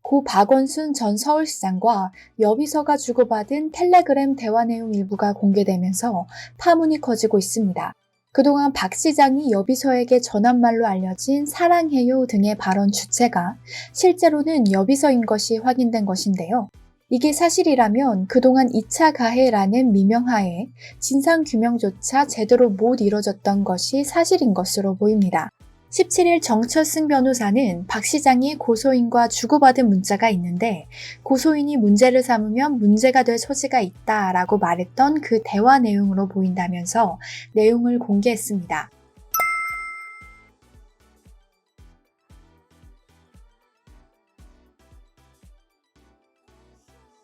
고 박원순 전 서울시장과 여비서가 주고받은 텔레그램 대화 내용 일부가 공개되면서 파문이 커지고 있습니다. 그동안 박 시장이 여비서에게 전한 말로 알려진 사랑해요 등의 발언 주체가 실제로는 여비서인 것이 확인된 것인데요. 이게 사실이라면 그동안 2차 가해라는 미명하에 진상규명조차 제대로 못 이뤄졌던 것이 사실인 것으로 보입니다. 17일 정철승 변호사는 박 시장이 고소인과 주고받은 문자가 있는데 고소인이 문제를 삼으면 문제가 될 소지가 있다라고 말했던 그 대화 내용으로 보인다면서 내용을 공개했습니다.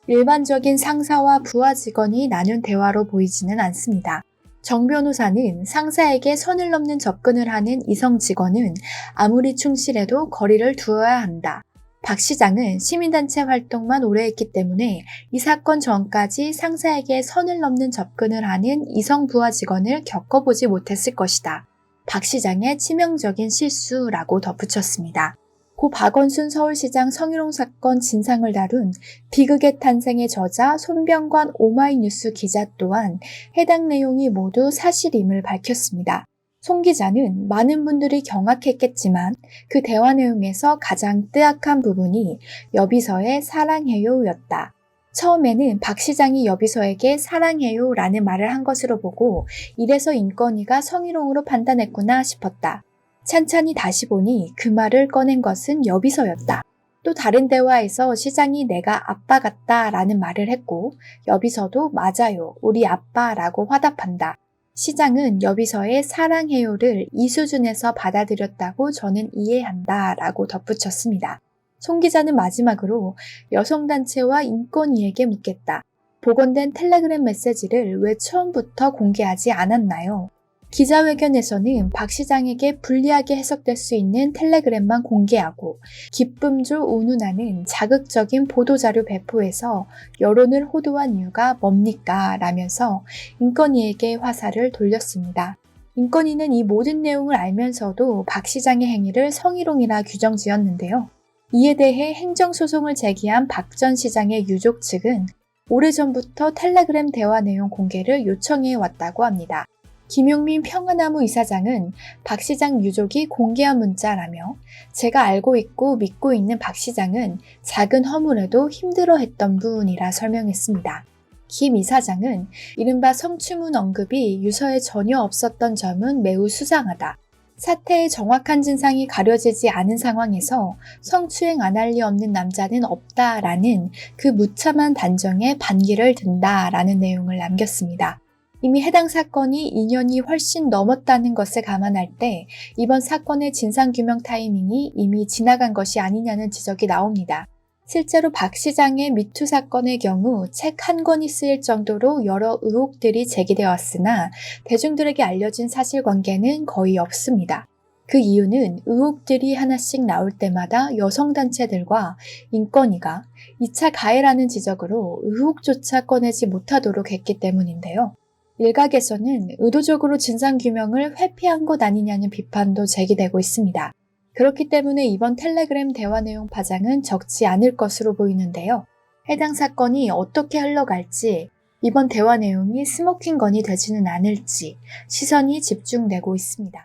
일반적인 상사와 부하 직원이 나눈 대화로 보이지는 않습니다. 정 변호사는 상사에게 선을 넘는 접근을 하는 이성 직원은 아무리 충실해도 거리를 두어야 한다. 박 시장은 시민단체 활동만 오래 했기 때문에 이 사건 전까지 상사에게 선을 넘는 접근을 하는 이성 부하 직원을 겪어보지 못했을 것이다. 박 시장의 치명적인 실수라고 덧붙였습니다. 고 박원순 서울시장 성희롱 사건 진상을 다룬 비극의 탄생의 저자 손병관 오마이뉴스 기자 또한 해당 내용이 모두 사실임을 밝혔습니다. 송 기자는 많은 분들이 경악했겠지만 그 대화 내용에서 가장 뜨악한 부분이 여비서의 사랑해요였다. 처음에는 박 시장이 여비서에게 사랑해요 라는 말을 한 것으로 보고 이래서 인권위가 성희롱으로 판단했구나 싶었다. 찬찬히 다시 보니 그 말을 꺼낸 것은 여비서였다. 또 다른 대화에서 시장이 내가 아빠 같다 라는 말을 했고 여비서도 맞아요, 우리 아빠라고 화답한다. 시장은 여비서의 사랑해요를 이 수준에서 받아들였다고 저는 이해한다 라고 덧붙였습니다. 송 기자는 마지막으로 여성단체와 인권위에게 묻겠다. 복원된 텔레그램 메시지를 왜 처음부터 공개하지 않았나요? 기자회견에서는 박 시장에게 불리하게 해석될 수 있는 텔레그램만 공개하고 기쁨줄 운운하는 자극적인 보도자료 배포에서 여론을 호도한 이유가 뭡니까? 라면서 인권위에게 화살을 돌렸습니다. 인권위는 이 모든 내용을 알면서도 박 시장의 행위를 성희롱이라 규정지었는데요. 이에 대해 행정소송을 제기한 박 전 시장의 유족 측은 오래전부터 텔레그램 대화 내용 공개를 요청해 왔다고 합니다. 김용민 평화나무 이사장은 박 시장 유족이 공개한 문자라며 제가 알고 있고 믿고 있는 박 시장은 작은 허물에도 힘들어했던 분이라 설명했습니다. 김 이사장은 이른바 성추문 언급이 유서에 전혀 없었던 점은 매우 수상하다. 사태의 정확한 진상이 가려지지 않은 상황에서 성추행 안 할 리 없는 남자는 없다라는 그 무참한 단정에 반기를 든다라는 내용을 남겼습니다. 이미 해당 사건이 2년이 훨씬 넘었다는 것을 감안할 때 이번 사건의 진상규명 타이밍이 이미 지나간 것이 아니냐는 지적이 나옵니다. 실제로 박 시장의 미투 사건의 경우 책 한 권이 쓰일 정도로 여러 의혹들이 제기되어 왔으나 대중들에게 알려진 사실관계는 거의 없습니다. 그 이유는 의혹들이 하나씩 나올 때마다 여성단체들과 인권위가 2차 가해라는 지적으로 의혹조차 꺼내지 못하도록 했기 때문인데요. 일각에서는 의도적으로 진상규명을 회피한 것 아니냐는 비판도 제기되고 있습니다. 그렇기 때문에 이번 텔레그램 대화 내용 파장은 적지 않을 것으로 보이는데요. 해당 사건이 어떻게 흘러갈지, 이번 대화 내용이 스모킹건이 되지는 않을지 시선이 집중되고 있습니다.